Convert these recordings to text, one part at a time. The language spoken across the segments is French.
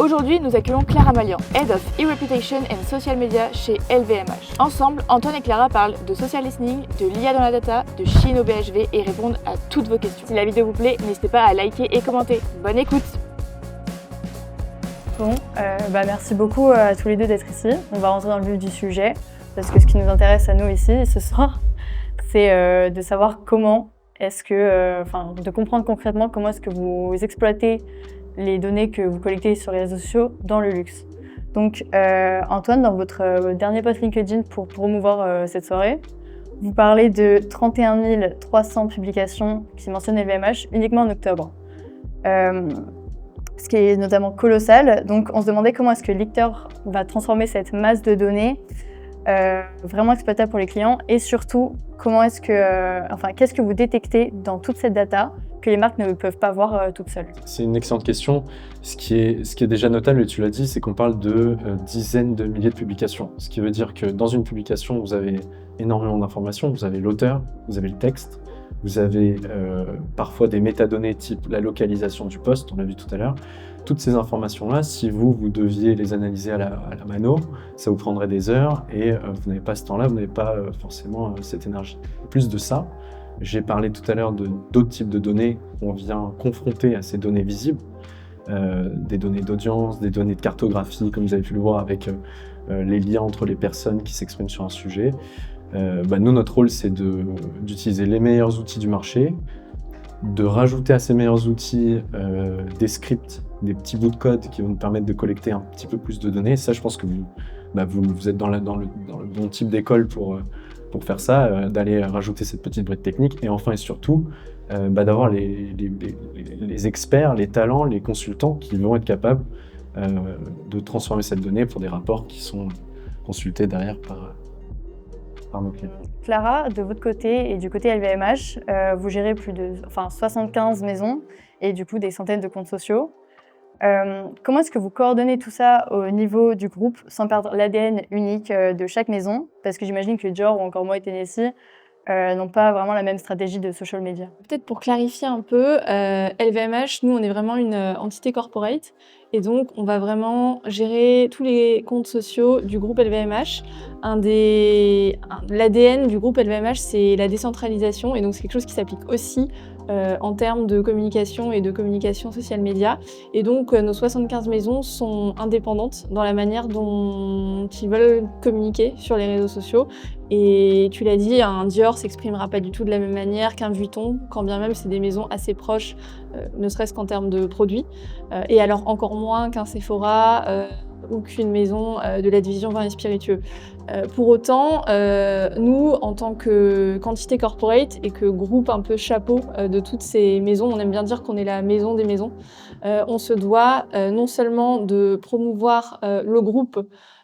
Aujourd'hui, nous accueillons Clara Malian, Head of E-Reputation and Social Media chez LVMH. Ensemble, Antoine et Clara parlent de social listening, de l'IA dans la data, de Chine au BHV et répondent à toutes vos questions. Si la vidéo vous plaît, n'hésitez pas à liker et commenter. Bonne écoute! Bon, merci beaucoup à tous les deux d'être ici. On va rentrer dans le vif du sujet parce que ce qui nous intéresse à nous ici ce soir, c'est de savoir comment est-ce que, de comprendre concrètement comment est-ce que vous exploitez les données que vous collectez sur les réseaux sociaux dans le luxe. Donc, Antoine, dans votre dernier post LinkedIn pour promouvoir cette soirée, vous parlez de 31 300 publications qui mentionnent LVMH uniquement en octobre. Ce qui est notamment colossal. Donc, on se demandait comment est-ce que Lictor va transformer cette masse de données vraiment exploitable pour les clients et surtout, comment est-ce que, qu'est-ce que vous détectez dans toute cette data que les marques ne peuvent pas voir toutes seules? C'est une excellente question. Ce qui est déjà notable, et tu l'as dit, c'est qu'on parle de dizaines de milliers de publications. Ce qui veut dire que dans une publication, vous avez énormément d'informations. Vous avez l'auteur, vous avez le texte, vous avez parfois des métadonnées type la localisation du post, on l'a vu tout à l'heure. Toutes ces informations-là, si vous deviez les analyser à la mano, ça vous prendrait des heures et vous n'avez pas ce temps-là, vous n'avez pas forcément cette énergie. Plus de ça, j'ai parlé tout à l'heure d'autres types de données qu'on vient confronter à ces données visibles, des données d'audience, des données de cartographie, comme vous avez pu le voir avec les liens entre les personnes qui s'expriment sur un sujet. Nous, notre rôle, c'est d'utiliser les meilleurs outils du marché, de rajouter à ces meilleurs outils des scripts, des petits bouts de code qui vont nous permettre de collecter un petit peu plus de données. Ça, je pense que vous êtes dans le bon type d'école pour faire ça, d'aller rajouter cette petite brique technique. Et enfin et surtout, d'avoir les experts, les talents, les consultants qui vont être capables de transformer cette donnée pour des rapports qui sont consultés derrière par nos clients. Clara, de votre côté et du côté LVMH, vous gérez plus de 75 maisons et du coup des centaines de comptes sociaux. Comment est-ce que vous coordonnez tout ça au niveau du groupe sans perdre l'ADN unique de chaque maison? Parce que j'imagine que Dior ou encore Moët Hennessy n'ont pas vraiment la même stratégie de social media. Peut-être pour clarifier un peu, LVMH, nous on est vraiment une entité corporate et donc on va vraiment gérer tous les comptes sociaux du groupe LVMH. L'ADN du groupe LVMH, c'est la décentralisation et donc c'est quelque chose qui s'applique aussi en termes de communication et de communication social media. Et donc nos 75 maisons sont indépendantes dans la manière dont ils veulent communiquer sur les réseaux sociaux. Et tu l'as dit, un Dior s'exprimera pas du tout de la même manière qu'un Vuitton, quand bien même c'est des maisons assez proches, ne serait-ce qu'en termes de produits. Et alors encore moins qu'un Sephora ou qu'une maison de la division vin et spiritueux. Pour autant, nous, en tant que quantité corporate et que groupe un peu chapeau de toutes ces maisons, on aime bien dire qu'on est la maison des maisons, on se doit non seulement de promouvoir le groupe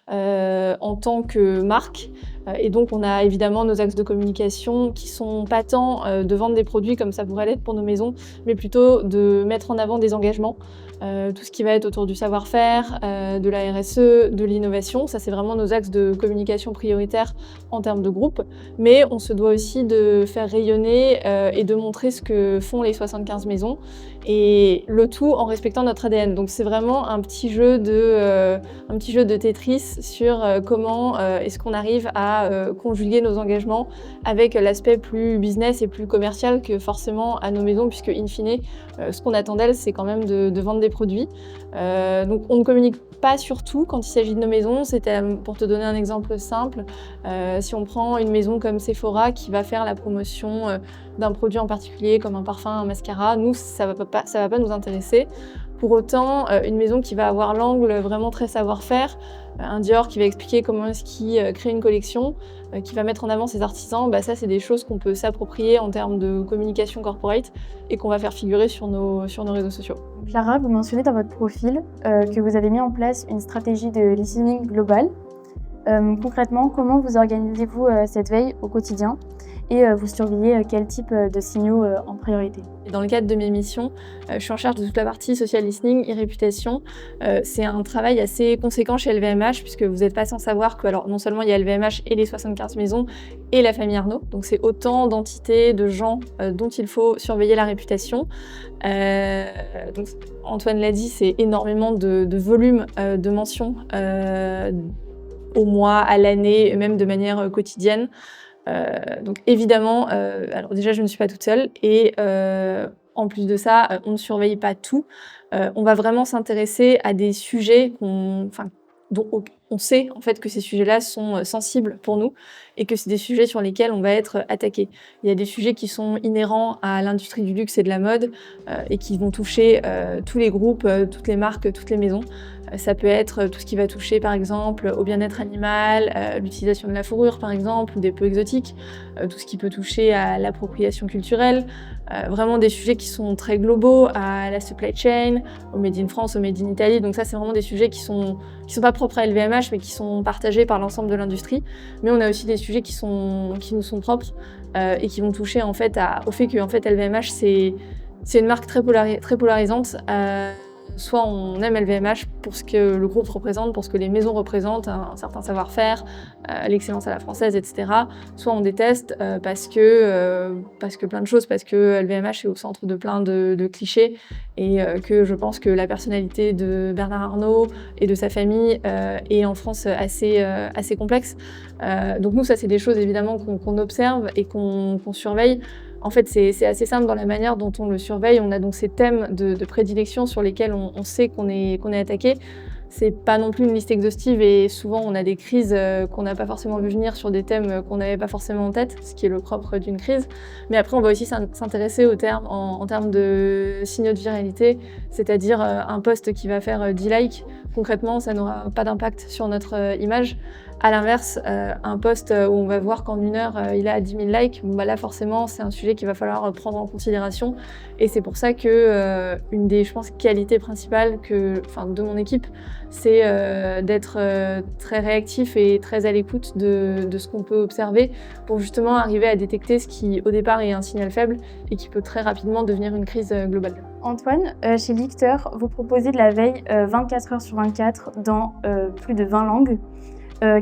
en tant que marque, et donc on a évidemment nos axes de communication qui sont pas tant de vendre des produits comme ça pourrait l'être pour nos maisons, mais plutôt de mettre en avant des engagements, tout ce qui va être autour du savoir-faire, de la RSE, de l'innovation. Ça, c'est vraiment nos axes de communication prioritaires en termes de groupe. Mais on se doit aussi de faire rayonner et de montrer ce que font les 75 maisons, et le tout en respectant notre ADN. Donc c'est vraiment un petit jeu de Tetris sur comment est-ce qu'on arrive à conjuguer nos engagements avec l'aspect plus business et plus commercial que forcément à nos maisons, puisque in fine, ce qu'on attend d'elles, c'est quand même de vendre des produits. Donc on ne communique pas sur tout quand il s'agit de nos maisons. C'était pour te donner un exemple simple. Si on prend une maison comme Sephora qui va faire la promotion d'un produit en particulier, comme un parfum, un mascara, nous, ça va pas nous intéresser. Pour autant, une maison qui va avoir l'angle vraiment très savoir-faire, un Dior qui va expliquer comment est-ce qu'il crée une collection, qui va mettre en avant ses artisans, ça c'est des choses qu'on peut s'approprier en termes de communication corporate et qu'on va faire figurer sur nos réseaux sociaux. Clara, vous mentionnez dans votre profil que vous avez mis en place une stratégie de listening globale. Concrètement, comment vous organisez-vous cette veille au quotidien? et vous surveillez quel type de signaux en priorité? Et dans le cadre de mes missions, je suis en charge de toute la partie social listening et réputation. C'est un travail assez conséquent chez LVMH, puisque vous n'êtes pas sans savoir que non seulement il y a LVMH et les 75 maisons et la famille Arnault, donc c'est autant d'entités, de gens dont il faut surveiller la réputation. Donc Antoine l'a dit, c'est énormément de volume de mentions au mois, à l'année, même de manière quotidienne. Donc évidemment, alors déjà je ne suis pas toute seule et en plus de ça, on ne surveille pas tout. On va vraiment s'intéresser à des sujets dont on sait en fait que ces sujets-là sont sensibles pour nous et que c'est des sujets sur lesquels on va être attaqué. Il y a des sujets qui sont inhérents à l'industrie du luxe et de la mode et qui vont toucher tous les groupes, toutes les marques, toutes les maisons. Ça peut être tout ce qui va toucher par exemple au bien-être animal, l'utilisation de la fourrure par exemple, ou des peaux exotiques, tout ce qui peut toucher à l'appropriation culturelle, vraiment des sujets qui sont très globaux, à la supply chain, au Made in France, au Made in Italy. Donc ça c'est vraiment des sujets qui sont pas propres à LVMH mais qui sont partagés par l'ensemble de l'industrie. Mais on a aussi des sujets qui nous sont propres et qui vont toucher en fait au fait que en fait, LVMH c'est une marque très polarisante. Soit on aime LVMH pour ce que le groupe représente, pour ce que les maisons représentent, un certain savoir-faire, l'excellence à la française, etc. Soit on déteste parce que plein de choses, parce que LVMH est au centre de plein de clichés et que je pense que la personnalité de Bernard Arnault et de sa famille est en France assez complexe. Donc nous, ça c'est des choses évidemment qu'on observe et qu'on surveille. En fait, c'est assez simple dans la manière dont on le surveille. On a donc ces thèmes de prédilection sur lesquels on sait qu'on est attaqué. C'est pas non plus une liste exhaustive et souvent on a des crises qu'on n'a pas forcément vu venir sur des thèmes qu'on n'avait pas forcément en tête, ce qui est le propre d'une crise. Mais après, on va aussi s'intéresser aux termes en termes de signaux de viralité, c'est-à-dire un post qui va faire 10 likes. Concrètement, ça n'aura pas d'impact sur notre image. À l'inverse, un post où on va voir qu'en 1 heure, il a 10 000 likes, là forcément, c'est un sujet qu'il va falloir prendre en considération. Et c'est pour ça que une des, je pense, qualités principales de mon équipe, c'est d'être très réactif et très à l'écoute de ce qu'on peut observer pour justement arriver à détecter ce qui, au départ, est un signal faible et qui peut très rapidement devenir une crise globale. Antoine, chez Lichter, vous proposez de la veille 24 heures sur 24 dans plus de 20 langues.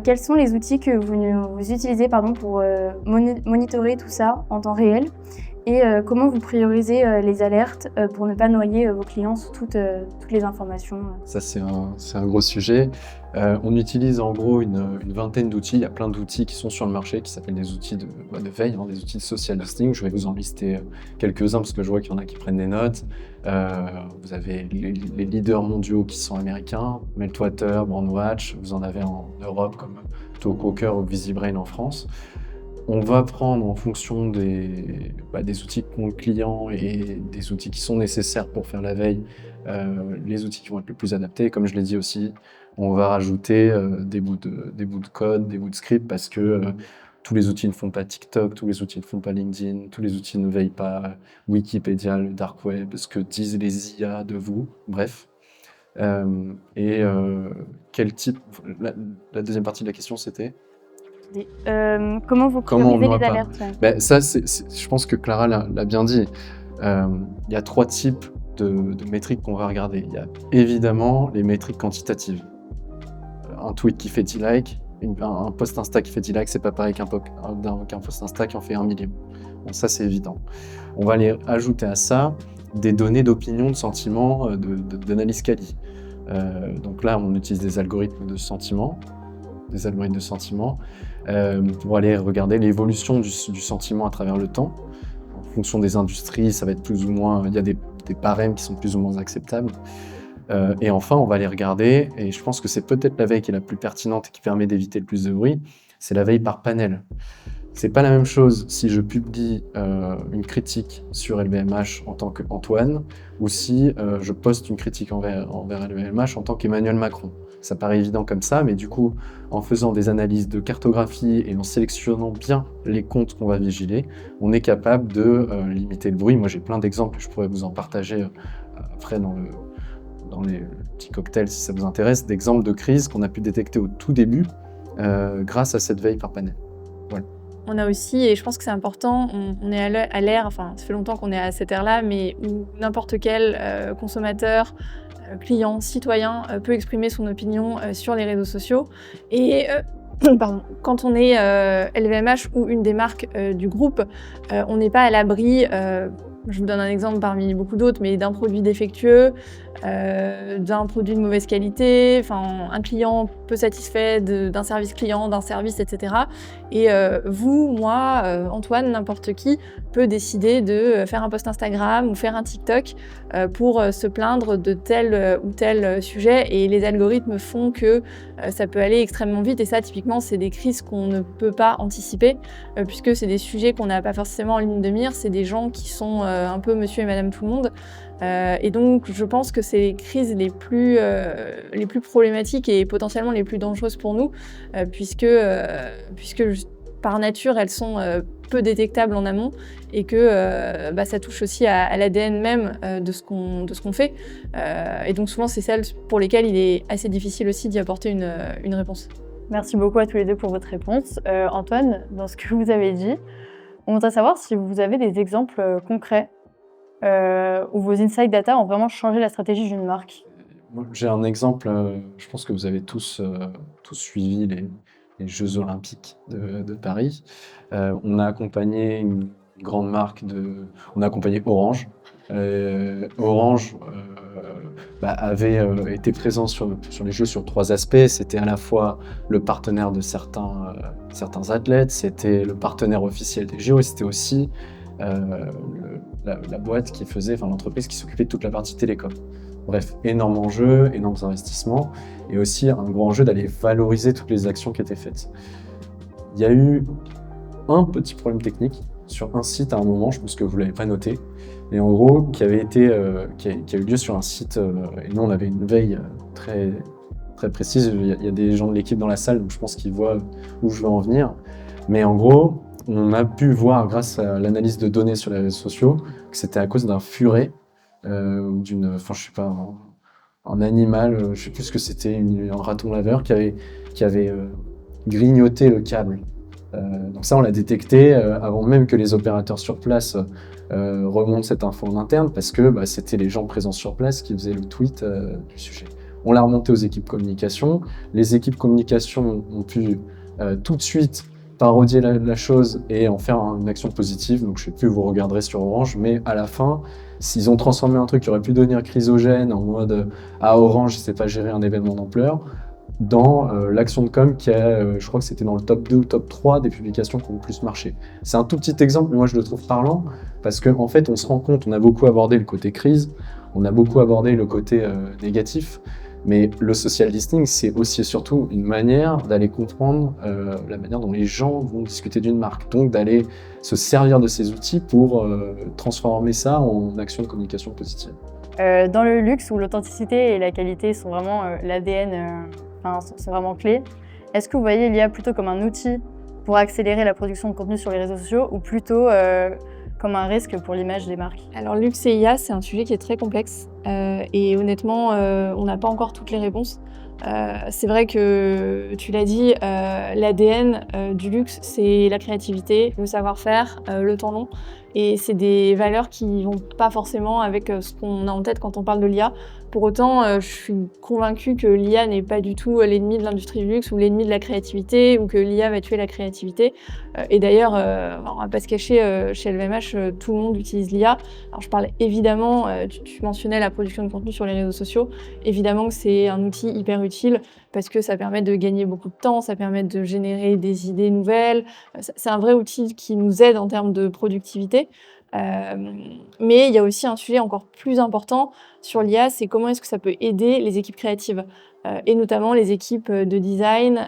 Quels sont les outils que vous utilisez pour monitorer tout ça en temps réel et comment vous priorisez les alertes pour ne pas noyer vos clients sous toutes les informations? Ça, c'est un gros sujet. On utilise en gros une vingtaine d'outils. Il y a plein d'outils qui sont sur le marché qui s'appellent des outils de veille, des outils de social listening. Je vais vous en lister quelques-uns parce que je vois qu'il y en a qui prennent des notes. Vous avez les leaders mondiaux qui sont américains, Meltwater, Brandwatch. Vous en avez en Europe comme Talkwalker ou VisiBrain en France. On va prendre en fonction des outils qu'ont le client et des outils qui sont nécessaires pour faire la veille, les outils qui vont être le plus adaptés. Comme je l'ai dit aussi, on va rajouter des bouts de code, des bouts de script parce que tous les outils ne font pas TikTok, tous les outils ne font pas LinkedIn, tous les outils ne veillent pas Wikipédia, le dark web, ce que disent les IA de vous, bref. Quel type... La deuxième partie de la question, c'était comment vous priorisez les alertes? Ça, je pense que Clara l'a bien dit. Il y a 3 types de métriques qu'on va regarder. Il y a évidemment les métriques quantitatives. Un tweet qui fait 10 likes, un post Insta qui fait 10 likes, c'est pas pareil qu'un post Insta qui en fait 1 million. Bon, ça, c'est évident. On va aller ajouter à ça des données d'opinion, de sentiment, d'analyse quali. Donc là, on utilise des algorithmes de sentiment, pour aller regarder l'évolution du sentiment à travers le temps. En fonction des industries, ça va être plus ou moins, il y a des barèmes qui sont plus ou moins acceptables. Et enfin, on va aller regarder, et je pense que c'est peut-être la veille qui est la plus pertinente et qui permet d'éviter le plus de bruit, c'est la veille par panel. C'est pas la même chose si je publie une critique sur LVMH en tant qu'Antoine ou si je poste une critique envers LVMH en tant qu'Emmanuel Macron. Ça paraît évident comme ça, mais du coup, en faisant des analyses de cartographie et en sélectionnant bien les comptes qu'on va vigiler, on est capable de limiter le bruit. Moi, j'ai plein d'exemples, je pourrais vous en partager après dans les petits cocktails si ça vous intéresse, d'exemples de crises qu'on a pu détecter au tout début grâce à cette veille par panel. Voilà. on a aussi, et je pense que c'est important, on est à l'ère, enfin ça fait longtemps qu'on est à cette ère-là, mais où n'importe quel consommateur, client, citoyen peut exprimer son opinion sur les réseaux sociaux. Et pardon, quand on est LVMH ou une des marques du groupe, on n'est pas à l'abri, je vous donne un exemple parmi beaucoup d'autres, mais d'un produit défectueux, d'un produit de mauvaise qualité, enfin un client peu satisfait d'un service client, d'un service, etc. Et vous, moi, Antoine, n'importe qui peut décider de faire un post Instagram ou faire un TikTok pour se plaindre de tel ou tel sujet, et les algorithmes font que ça peut aller extrêmement vite, et ça typiquement c'est des crises qu'on ne peut pas anticiper puisque c'est des sujets qu'on n'a pas forcément en ligne de mire, c'est des gens qui sont un peu monsieur et madame tout le monde. Et donc je pense que c'est les crises les plus problématiques et potentiellement les plus dangereuses pour nous, puisque par nature elles sont peu détectables en amont, et que ça touche aussi à l'ADN même de ce qu'on fait. Et donc souvent c'est celles pour lesquelles il est assez difficile aussi d'y apporter une réponse. Merci beaucoup à tous les deux pour votre réponse. Antoine, dans ce que vous avez dit, on voudrait savoir si vous avez des exemples concrets où vos insight data ont vraiment changé la stratégie d'une marque. Moi, j'ai un exemple, je pense que vous avez tous suivi les Jeux Olympiques de Paris. On a accompagné une grande marque on a accompagné Orange. Orange avait été présent sur les Jeux sur 3 aspects. C'était à la fois le partenaire de certains athlètes, c'était le partenaire officiel des JO, et c'était aussi la boîte l'entreprise qui s'occupait de toute la partie télécom. Bref, énorme enjeu, énormes investissements, et aussi un grand enjeu d'aller valoriser toutes les actions qui étaient faites. Il y a eu un petit problème technique sur un site à un moment, je pense que vous ne l'avez pas noté, et en gros, qui a eu lieu sur un site, et nous on avait une veille très, très précise. Il y a des gens de l'équipe dans la salle, donc je pense qu'ils voient où je veux en venir. Mais en gros, on a pu voir, grâce à l'analyse de données sur les réseaux sociaux, que c'était à cause d'un furet, ou un animal, je sais plus ce que c'était, un raton laveur qui avait grignoté le câble. Donc ça, on l'a détecté avant même que les opérateurs sur place remontent cette info en interne, parce que c'était les gens présents sur place qui faisaient le tweet du sujet. On l'a remonté aux équipes communication. Les équipes communication ont pu tout de suite parodier la chose et en faire une action positive. Donc je sais plus, vous regarderez sur Orange, mais à la fin, s'ils ont transformé un truc qui aurait pu devenir chrysogène en mode Orange, c'est pas gérer un événement d'ampleur, dans l'action de com qui a, je crois que c'était dans le top 2 ou top 3 des publications qui ont le plus marché. C'est un tout petit exemple, mais moi je le trouve parlant, parce qu'en fait on se rend compte, on a beaucoup abordé le côté crise, on a beaucoup abordé le côté négatif, mais le social listening, c'est aussi et surtout une manière d'aller comprendre la manière dont les gens vont discuter d'une marque, donc d'aller se servir de ces outils pour transformer ça en action de communication positive. Dans le luxe, où l'authenticité et la qualité sont vraiment l'ADN, sont vraiment clés, est-ce que vous voyez l'IA plutôt comme un outil pour accélérer la production de contenu sur les réseaux sociaux, ou plutôt comme un risque pour l'image des marques? Alors luxe et IA, c'est un sujet qui est très complexe et honnêtement, on n'a pas encore toutes les réponses. C'est vrai que tu l'as dit, l'ADN du luxe, c'est la créativité, le savoir-faire, le temps long. Et c'est des valeurs qui vont pas forcément avec ce qu'on a en tête quand on parle de l'IA. Pour autant, je suis convaincue que l'IA n'est pas du tout l'ennemi de l'industrie du luxe ou l'ennemi de la créativité, ou que l'IA va tuer la créativité. Et d'ailleurs, on va pas se cacher, chez LVMH, tout le monde utilise l'IA. Alors je parle évidemment, tu mentionnais la production de contenu sur les réseaux sociaux. Évidemment que c'est un outil hyper utile parce que ça permet de gagner beaucoup de temps, ça permet de générer des idées nouvelles. C'est un vrai outil qui nous aide en termes de productivité. Mais il y a aussi un sujet encore plus important sur l'IA, c'est comment est-ce que ça peut aider les équipes créatives et notamment les équipes de design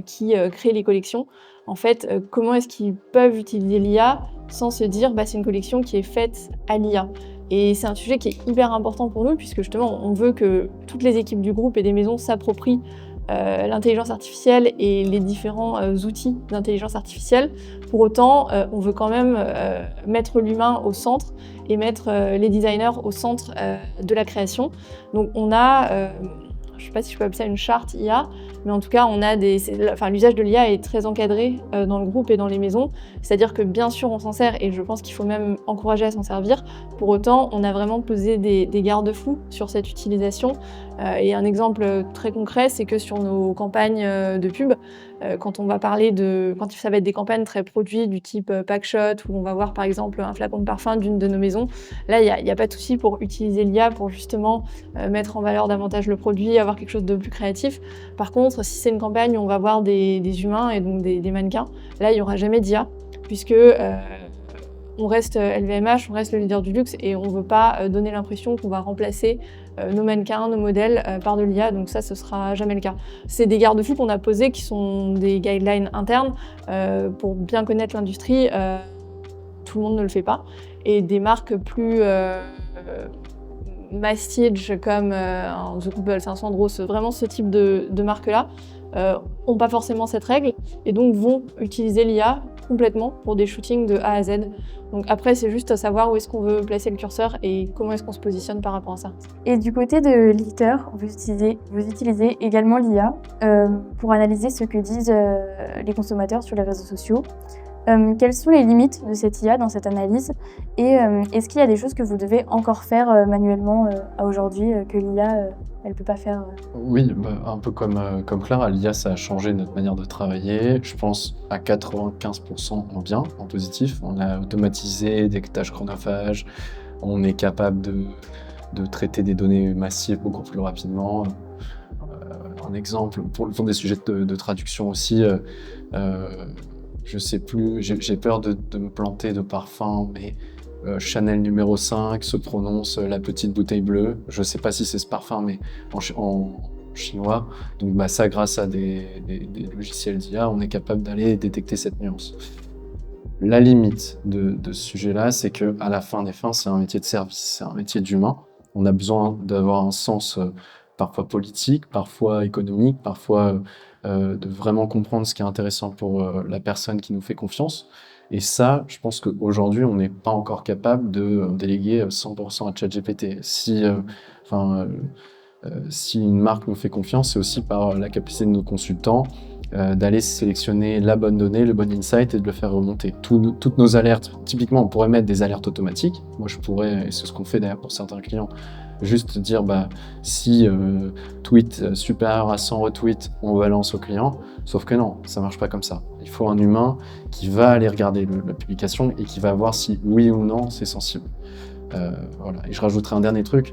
qui créent les collections. En fait, comment est-ce qu'ils peuvent utiliser l'IA sans se dire c'est une collection qui est faite à l'IA. Et c'est un sujet qui est hyper important pour nous, puisque justement on veut que toutes les équipes du groupe et des maisons s'approprient l'intelligence artificielle et les différents outils d'intelligence artificielle. Pour autant, on veut quand même mettre l'humain au centre et mettre les designers au centre de la création. Donc on a je sais pas si je peux appeler ça une charte IA, mais en tout cas, l'usage de l'IA est très encadré dans le groupe et dans les maisons. C'est-à-dire que bien sûr, on s'en sert et je pense qu'il faut même encourager à s'en servir. Pour autant, on a vraiment posé des garde-fous sur cette utilisation. Et un exemple très concret, c'est que sur nos campagnes de pub, quand ça va être des campagnes très produits du type Packshot, où on va voir par exemple un flacon de parfum d'une de nos maisons, là, il n'y a pas de souci pour utiliser l'IA pour justement mettre en valeur davantage le produit, avoir quelque chose de plus créatif. Par contre, si c'est une campagne où on va voir des humains et donc des mannequins, là, il n'y aura jamais d'IA, puisque on reste LVMH, on reste le leader du luxe et on ne veut pas donner l'impression qu'on va remplacer nos mannequins, nos modèles par de l'IA, donc ça, ce sera jamais le cas. C'est des garde-fous qu'on a posés qui sont des guidelines internes pour bien connaître l'industrie. Tout le monde ne le fait pas. Et des marques plus mastige comme The Couple, Sandro, vraiment ce type de marques-là, n'ont pas forcément cette règle et donc vont utiliser l'IA complètement pour des shootings de A à Z. Donc après, c'est juste à savoir où est-ce qu'on veut placer le curseur et comment est-ce qu'on se positionne par rapport à ça. Et du côté de l'éditeur, vous utilisez également l'IA pour analyser ce que disent les consommateurs sur les réseaux sociaux. Quelles sont les limites de cette IA dans cette analyse et est-ce qu'il y a des choses que vous devez encore faire manuellement à aujourd'hui que l'IA elle peut pas faire Oui, un peu comme Clara, l'IA ça a changé notre manière de travailler, je pense à 95% en bien, en positif. On a automatisé des tâches chronophages, on est capable de traiter des données massives beaucoup plus rapidement. Un exemple, pour des sujets de traduction aussi, je sais plus, j'ai peur de me planter de parfum, mais Chanel numéro 5 se prononce la petite bouteille bleue. Je sais pas si c'est ce parfum, mais en chinois. Donc ça, grâce à des logiciels d'IA, on est capable d'aller détecter cette nuance. La limite de ce sujet-là, c'est qu'à la fin des fins, c'est un métier de service, c'est un métier d'humain. On a besoin d'avoir un sens parfois politique, parfois économique, parfois de vraiment comprendre ce qui est intéressant pour la personne qui nous fait confiance. Et ça, je pense qu'aujourd'hui, on n'est pas encore capable de déléguer 100% à ChatGPT. Si une marque nous fait confiance, c'est aussi par la capacité de nos consultants d'aller sélectionner la bonne donnée, le bon insight et de le faire remonter. Toutes nos alertes, typiquement, on pourrait mettre des alertes automatiques. Moi, je pourrais, et c'est ce qu'on fait d'ailleurs pour certains clients, juste dire si tweet supérieur à 100 retweets, on balance au client. Sauf que non, ça marche pas comme ça. Il faut un humain qui va aller regarder la publication et qui va voir si oui ou non c'est sensible. Voilà. Et je rajouterai un dernier truc.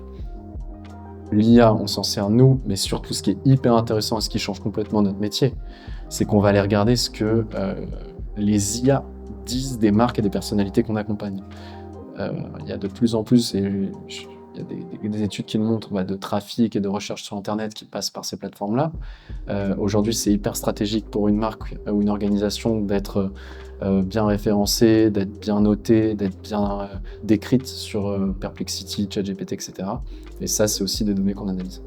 L'IA, on s'en sert nous, mais surtout ce qui est hyper intéressant et ce qui change complètement notre métier, c'est qu'on va aller regarder ce que les IA disent des marques et des personnalités qu'on accompagne. Il y a de plus en plus, et il y a des études qui le montrent, de trafic et de recherche sur Internet qui passent par ces plateformes-là. Aujourd'hui, c'est hyper stratégique pour une marque ou une organisation d'être bien référencée, d'être bien notée, d'être bien décrite sur Perplexity, ChatGPT, etc. Et ça, c'est aussi des données qu'on analyse.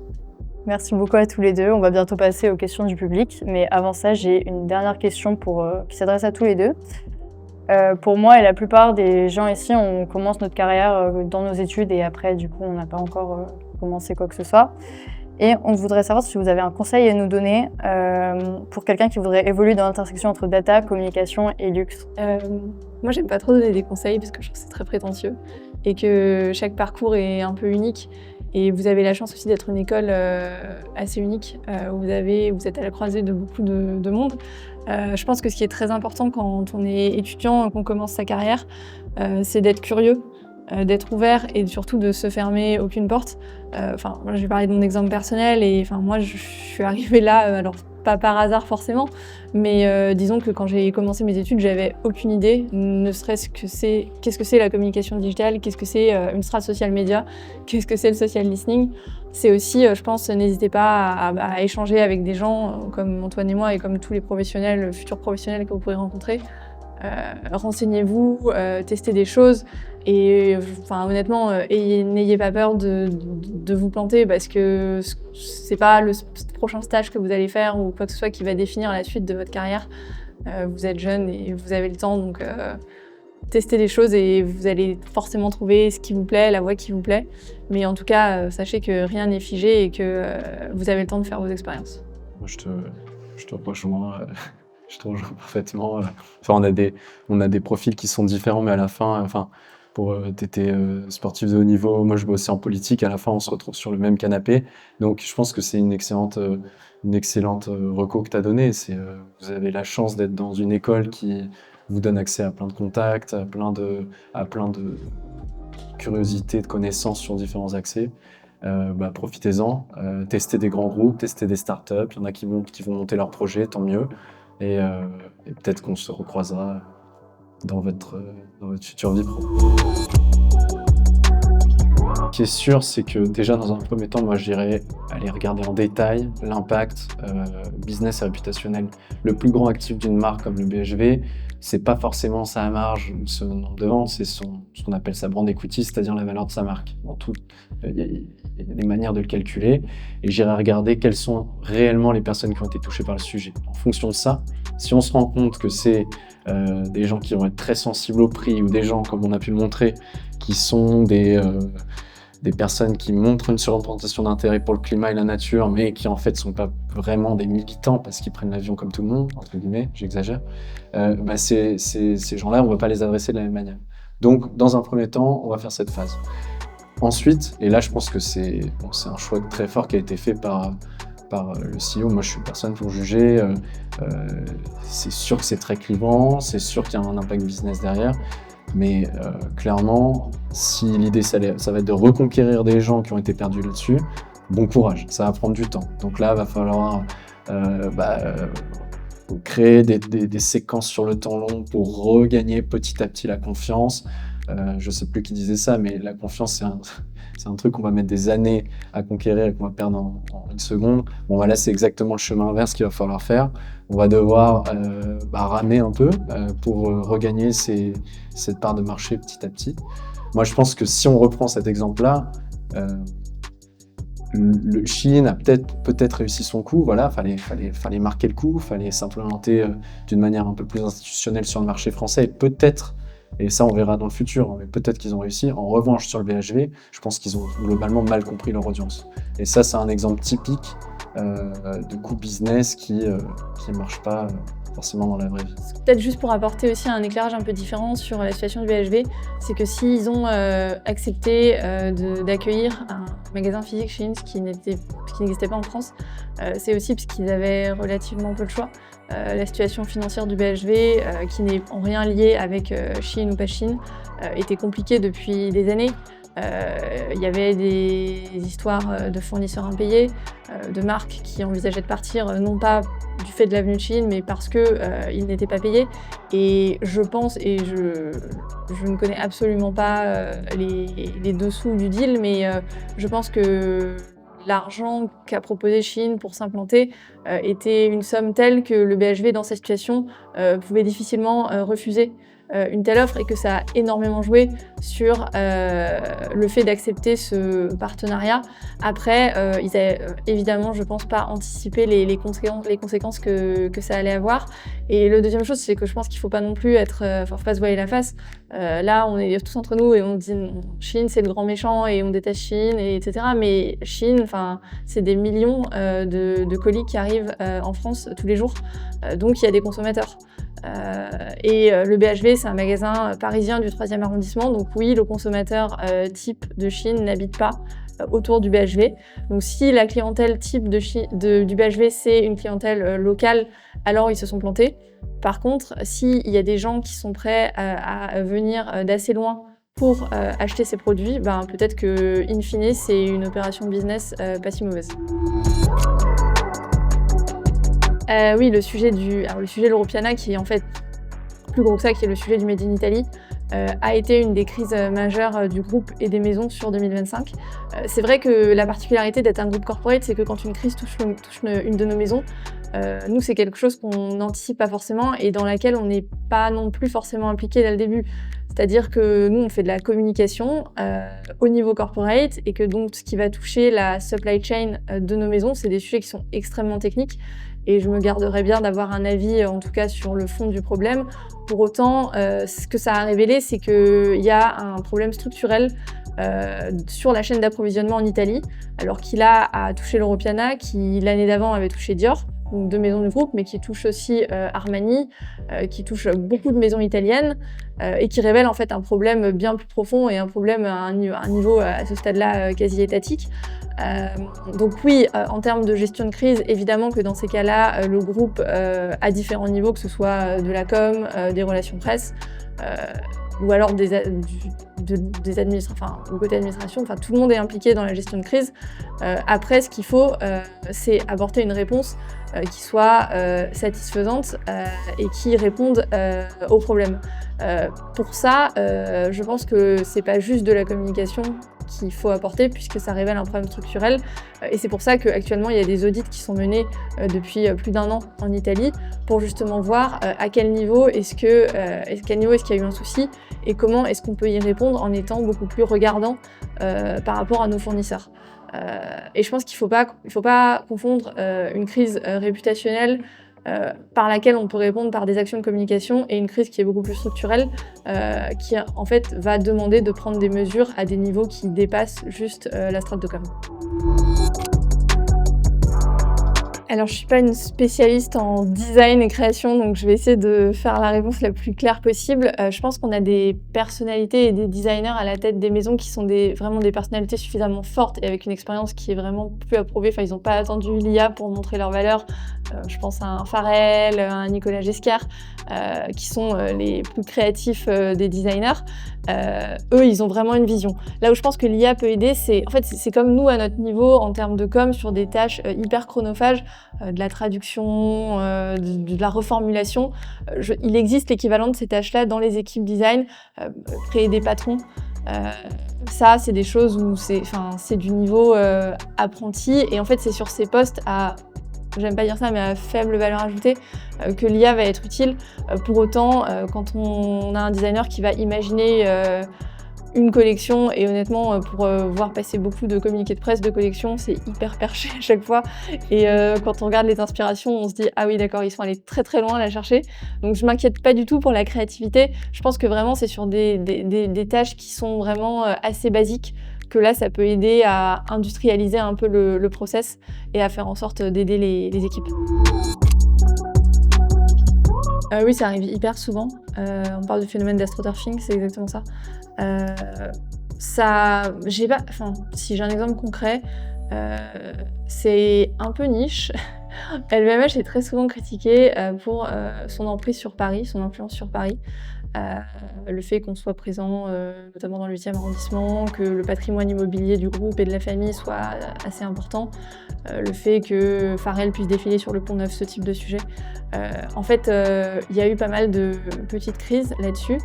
Merci beaucoup à tous les deux. On va bientôt passer aux questions du public. Mais avant ça, j'ai une dernière question qui s'adresse à tous les deux. Pour moi et la plupart des gens ici, on commence notre carrière dans nos études et après, du coup, on n'a pas encore commencé quoi que ce soit. Et on voudrait savoir si vous avez un conseil à nous donner pour quelqu'un qui voudrait évoluer dans l'intersection entre data, communication et luxe. Moi, j'aime pas trop donner des conseils parce que je trouve que c'est très prétentieux et que chaque parcours est un peu unique. Et vous avez la chance aussi d'être une école assez unique où vous êtes à la croisée de beaucoup de monde. Je pense que ce qui est très important quand on est étudiant, qu'on commence sa carrière, c'est d'être curieux, d'être ouvert et surtout de se fermer aucune porte. Moi, je vais parler de mon exemple personnel et moi, je suis arrivée là, alors pas par hasard forcément, mais disons que quand j'ai commencé mes études, j'avais aucune idée, ne serait-ce que qu'est-ce que c'est la communication digitale, qu'est-ce que c'est une strat social media, qu'est-ce que c'est le social listening. C'est aussi, je pense, n'hésitez pas à échanger avec des gens comme Antoine et moi et comme tous les professionnels, futurs professionnels que vous pourrez rencontrer. Renseignez-vous, testez des choses et honnêtement, n'ayez pas peur de vous planter parce que c'est pas le prochain stage que vous allez faire ou quoi que ce soit qui va définir la suite de votre carrière. Vous êtes jeune et vous avez le temps, donc tester des choses et vous allez forcément trouver ce qui vous plaît, la voie qui vous plaît. Mais en tout cas, sachez que rien n'est figé et que vous avez le temps de faire vos expériences. Moi, je te rejoins, je te rejoins parfaitement. Enfin, on a des profils qui sont différents, mais à la fin, t'étais sportif de haut niveau, moi je bossais en politique, à la fin on se retrouve sur le même canapé. Donc je pense que c'est une excellente reco que tu as donnée. Vous avez la chance d'être dans une école qui vous donne accès à plein de contacts, à plein de curiosités, de connaissances sur différents accès. Profitez-en, testez des grands groupes, testez des startups. Il y en a qui vont monter leur projet, tant mieux. Et peut-être qu'on se recroisera dans votre future vie pro. Ce qui est sûr, c'est que déjà dans un premier temps, moi je dirais aller regarder en détail l'impact business et réputationnel. Le plus grand actif d'une marque comme le BHV, c'est pas forcément sa marge ou ce nombre de ventes, c'est ce qu'on appelle sa brand equity, c'est-à-dire la valeur de sa marque. Il y a des manières de le calculer et j'irai regarder quelles sont réellement les personnes qui ont été touchées par le sujet. En fonction de ça, si on se rend compte que c'est des gens qui vont être très sensibles au prix ou des gens, comme on a pu le montrer, qui sont des personnes qui montrent une surreprésentation d'intérêt pour le climat et la nature, mais qui en fait sont pas vraiment des militants parce qu'ils prennent l'avion comme tout le monde, entre guillemets, j'exagère, ces gens-là, on ne va pas les adresser de la même manière. Donc, dans un premier temps, on va faire cette phase. Ensuite, et là je pense que c'est un choix très fort qui a été fait par le CEO, moi je suis personne pour juger, c'est sûr que c'est très clivant, c'est sûr qu'il y a un impact business derrière, mais clairement, si l'idée ça va être de reconquérir des gens qui ont été perdus là-dessus, bon courage, ça va prendre du temps. Donc là, il va falloir créer des séquences sur le temps long pour regagner petit à petit la confiance. Je ne sais plus qui disait ça, mais la confiance, c'est un truc qu'on va mettre des années à conquérir et qu'on va perdre en une seconde. Bon, là, c'est exactement le chemin inverse qu'il va falloir faire. On va devoir ramer un peu pour regagner cette part de marché petit à petit. Moi, je pense que si on reprend cet exemple-là, le Shein a peut-être réussi son coup. Voilà, fallait marquer le coup, fallait s'implémenter d'une manière un peu plus institutionnelle sur le marché français. Et peut-être, et ça on verra dans le futur, mais peut-être qu'ils ont réussi. En revanche, sur le BHV, je pense qu'ils ont globalement mal compris leur audience. Et ça, c'est un exemple typique de coup business qui ne marche pas forcément dans la vraie vie. Peut-être juste pour apporter aussi un éclairage un peu différent sur la situation du BHV, c'est que s'ils ont accepté d'accueillir un magasin physique Shein, ce qui n'existait pas en France, c'est aussi parce qu'ils avaient relativement peu le choix. La situation financière du BHV, qui n'est en rien liée avec Shein ou pas Shein, était compliquée depuis des années. Il y avait des histoires de fournisseurs impayés, de marques qui envisageaient de partir, non pas du fait de l'avenue de Shein, mais parce qu'ils n'étaient pas payés. Et je pense, et je ne connais absolument pas les dessous du deal, mais je pense que l'argent qu'a proposé Shein pour s'implanter était une somme telle que le BHV, dans cette situation, pouvait difficilement refuser une telle offre, et que ça a énormément joué sur le fait d'accepter ce partenariat. Après, ils avaient évidemment, je pense, pas anticipé les conséquences que ça allait avoir. Et la deuxième chose, c'est que je pense qu'il faut pas non plus faut pas se voiler la face. Là, on est tous entre nous et on dit Shein, c'est le grand méchant et on déteste Shein, etc. Mais Shein, c'est des millions de colis qui arrivent en France tous les jours. Donc, il y a des consommateurs. Et le BHV, c'est un magasin parisien du 3e arrondissement. Donc oui, le consommateur type de Shein n'habite pas autour du BHV. Donc si la clientèle type du BHV, c'est une clientèle locale, alors ils se sont plantés. Par contre, s'il y a des gens qui sont prêts à venir d'assez loin pour acheter ces produits, peut-être que, in fine, c'est une opération business pas si mauvaise. Oui, le sujet de l'Europiana, qui est en fait plus gros que ça, qui est le sujet du Made in Italy, a été une des crises majeures du groupe et des maisons sur 2025. C'est vrai que la particularité d'être un groupe corporate, c'est que quand une crise touche une de nos maisons, nous, c'est quelque chose qu'on n'anticipe pas forcément et dans laquelle on n'est pas non plus forcément impliqué dès le début. C'est-à-dire que nous, on fait de la communication au niveau corporate et que donc ce qui va toucher la supply chain de nos maisons, c'est des sujets qui sont extrêmement techniques. Et je me garderais bien d'avoir un avis, en tout cas, sur le fond du problème. Pour autant, ce que ça a révélé, c'est qu'il y a un problème structurel sur la chaîne d'approvisionnement en Italie, alors qu'il a touché l'Europiana, qui l'année d'avant avait touché Dior, donc 2 maisons du groupe, mais qui touche aussi Armani, qui touche beaucoup de maisons italiennes, et qui révèle en fait un problème bien plus profond et un problème à un niveau à ce stade-là quasi étatique. Donc oui, en termes de gestion de crise, évidemment que dans ces cas-là, le groupe à différents niveaux, que ce soit de la com, des relations presse, ou alors du côté administration, enfin tout le monde est impliqué dans la gestion de crise. Après, ce qu'il faut, c'est apporter une réponse qui soit satisfaisante et qui réponde aux problèmes. Pour ça, je pense que c'est pas juste de la communication qu'il faut apporter puisque ça révèle un problème structurel. Et c'est pour ça qu'actuellement, il y a des audits qui sont menés depuis plus d'1 an en Italie pour justement voir à quel niveau est-ce qu'il y a eu un souci et comment est-ce qu'on peut y répondre en étant beaucoup plus regardant par rapport à nos fournisseurs. Et je pense qu'il ne faut pas confondre une crise réputationnelle par laquelle on peut répondre par des actions de communication et une crise qui est beaucoup plus structurelle, qui en fait va demander de prendre des mesures à des niveaux qui dépassent juste la strate de com. Alors, je suis pas une spécialiste en design et création, donc je vais essayer de faire la réponse la plus claire possible. Je pense qu'on a des personnalités et des designers à la tête des maisons qui sont vraiment des personnalités suffisamment fortes et avec une expérience qui est vraiment plus approuvée. Enfin, ils n'ont pas attendu l'IA pour montrer leur valeur. Je pense à un Farrell, à un Nicolas Ghesquière, qui sont les plus créatifs des designers. Eux, ils ont vraiment une vision. Là où je pense que l'IA peut aider, c'est comme nous à notre niveau en termes de com sur des tâches hyper chronophages, de la traduction, de la reformulation. Il existe l'équivalent de ces tâches-là dans les équipes design, créer des patrons. Ça, c'est des choses où c'est du niveau apprenti. Et en fait, c'est sur ces postes j'aime pas dire ça, mais à faible valeur ajoutée, que l'IA va être utile. Pour autant, quand on a un designer qui va imaginer une collection, et honnêtement, pour voir passer beaucoup de communiqués de presse de collection, c'est hyper perché à chaque fois. Et quand on regarde les inspirations, on se dit « Ah oui, d'accord, ils sont allés très très loin à la chercher ». Donc je m'inquiète pas du tout pour la créativité. Je pense que vraiment, c'est sur des tâches qui sont vraiment assez basiques, que là, ça peut aider à industrialiser un peu le process et à faire en sorte d'aider les équipes. Oui, ça arrive hyper souvent. On parle du phénomène d'astroturfing, c'est exactement ça. Si j'ai un exemple concret, c'est un peu niche. LVMH est très souvent critiqué pour son emprise sur Paris, son influence sur Paris. Le fait qu'on soit présent notamment dans le 8e arrondissement, que le patrimoine immobilier du groupe et de la famille soit assez important, le fait que Farrell puisse défiler sur le Pont Neuf, ce type de sujet. En fait, il y a eu pas mal de petites crises là-dessus.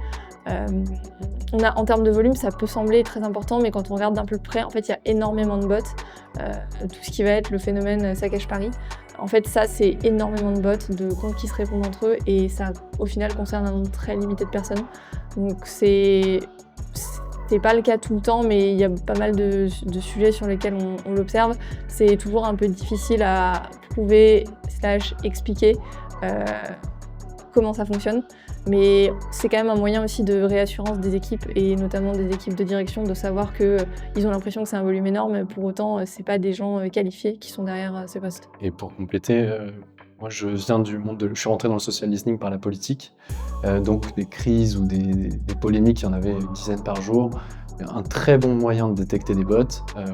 En termes de volume, ça peut sembler très important, mais quand on regarde d'un peu près, en fait, il y a énormément de bots. Tout ce qui va être le phénomène Saccage Paris. En fait, ça, c'est énormément de bots, de comptes qui se répondent entre eux, et ça, au final, concerne un nombre très limité de personnes. Donc, c'est pas le cas tout le temps, mais il y a pas mal de sujets sur lesquels on l'observe. C'est toujours un peu difficile à prouver / expliquer comment ça fonctionne. Mais c'est quand même un moyen aussi de réassurance des équipes, et notamment des équipes de direction, de savoir qu'ils ont l'impression que c'est un volume énorme, pour autant, c'est pas des gens qualifiés qui sont derrière ces postes. Et pour compléter, moi je viens du monde je suis rentré dans le social listening par la politique, donc des crises ou des polémiques, il y en avait une dizaine par jour. Un très bon moyen de détecter des bots,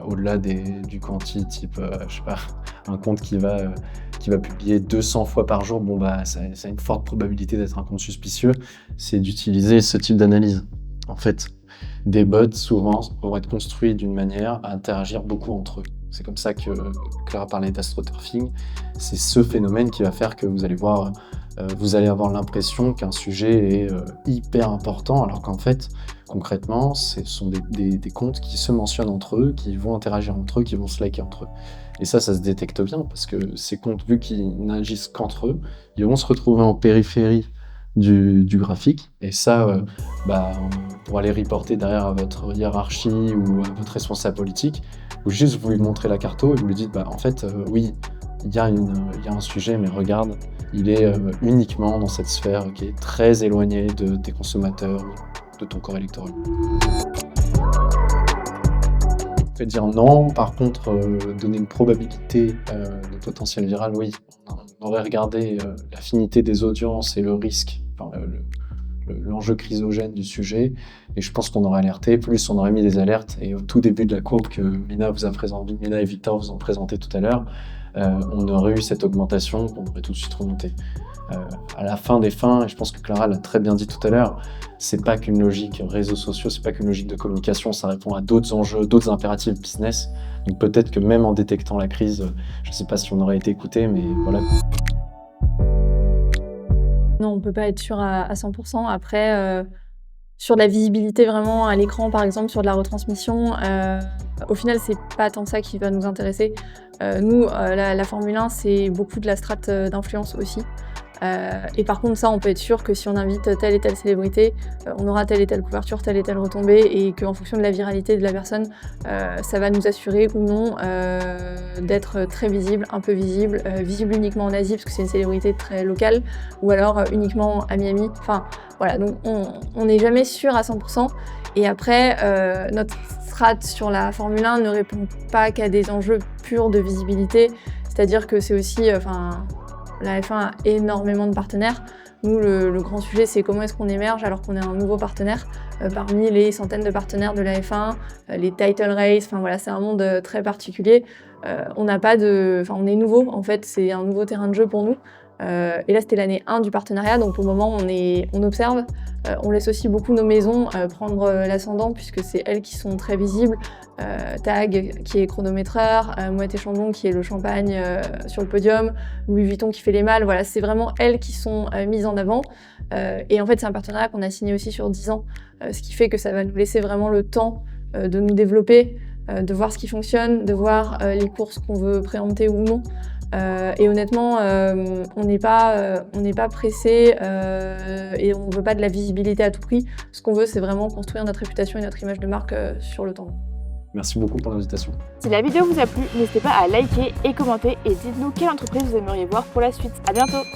au-delà du quanti, type, je sais pas, un compte qui va publier 200 fois par jour, ça a une forte probabilité d'être un compte suspicieux, c'est d'utiliser ce type d'analyse. En fait, des bots, souvent, vont être construits d'une manière à interagir beaucoup entre eux. C'est comme ça que Clara parlait d'astroturfing. C'est ce phénomène qui va faire que vous allez avoir l'impression qu'un sujet est hyper important, alors qu'en fait, concrètement, ce sont des comptes qui se mentionnent entre eux, qui vont interagir entre eux, qui vont se liker entre eux. Et ça se détecte bien, parce que ces comptes, vu qu'ils n'agissent qu'entre eux, ils vont se retrouver en périphérie du graphique. Et ça, pour aller reporter derrière à votre hiérarchie ou à votre responsable politique, ou juste vous lui montrez la carto et vous lui dites, en fait, oui, il y a un sujet, mais regarde, il est uniquement dans cette sphère qui est très éloignée de tes consommateurs, de ton corps électoral. Vous pouvez dire non, par contre, donner une probabilité de potentiel viral, oui. On aurait regardé l'affinité des audiences et le risque, l'enjeu chrysogène du sujet, et je pense qu'on aurait alerté, plus on aurait mis des alertes, et au tout début de la courbe que Mina et Victor vous ont présenté tout à l'heure, on aurait eu cette augmentation qu'on aurait tout de suite remonté. À la fin des fins, et je pense que Clara l'a très bien dit tout à l'heure, c'est pas qu'une logique réseaux sociaux, c'est pas qu'une logique de communication, ça répond à d'autres enjeux, d'autres impératifs business. Donc peut-être que même en détectant la crise, je sais pas si on aurait été écouté, mais voilà. Non, on peut pas être sûr à 100%. Après, sur la visibilité vraiment à l'écran, par exemple, sur de la retransmission, au final, c'est pas tant ça qui va nous intéresser. Nous, la Formule 1, c'est beaucoup de la strate d'influence aussi. Et par contre, ça, on peut être sûr que si on invite telle et telle célébrité, on aura telle et telle couverture, telle et telle retombée, et qu'en fonction de la viralité de la personne, ça va nous assurer ou non d'être très visible, un peu visible, visible uniquement en Asie, parce que c'est une célébrité très locale, ou alors uniquement à Miami. Enfin, voilà, donc on n'est jamais sûr à 100%. Et après, notre strat sur la Formule 1 ne répond pas qu'à des enjeux purs de visibilité, c'est-à-dire que c'est aussi... la F1 a énormément de partenaires. Nous, le grand sujet, c'est comment est-ce qu'on émerge alors qu'on est un nouveau partenaire parmi les centaines de partenaires de la F1, les title race, enfin voilà, c'est un monde très particulier. On est nouveau, en fait, c'est un nouveau terrain de jeu pour nous. Et là, c'était l'année 1 du partenariat, donc pour le moment, on observe. On laisse aussi beaucoup nos maisons prendre l'ascendant, puisque c'est elles qui sont très visibles. Tag, qui est chronométreur, Moët & Chandon, qui est le champagne sur le podium, Louis Vuitton qui fait les malles. Voilà, c'est vraiment elles qui sont mises en avant. Et en fait, c'est un partenariat qu'on a signé aussi sur 10 ans, ce qui fait que ça va nous laisser vraiment le temps de nous développer, de voir ce qui fonctionne, de voir les courses qu'on veut préempter ou non. Et honnêtement, on n'est pas pressé et on ne veut pas de la visibilité à tout prix. Ce qu'on veut, c'est vraiment construire notre réputation et notre image de marque sur le temps. Merci beaucoup pour l'invitation. Si la vidéo vous a plu, n'hésitez pas à liker et commenter et dites-nous quelle entreprise vous aimeriez voir pour la suite. À bientôt!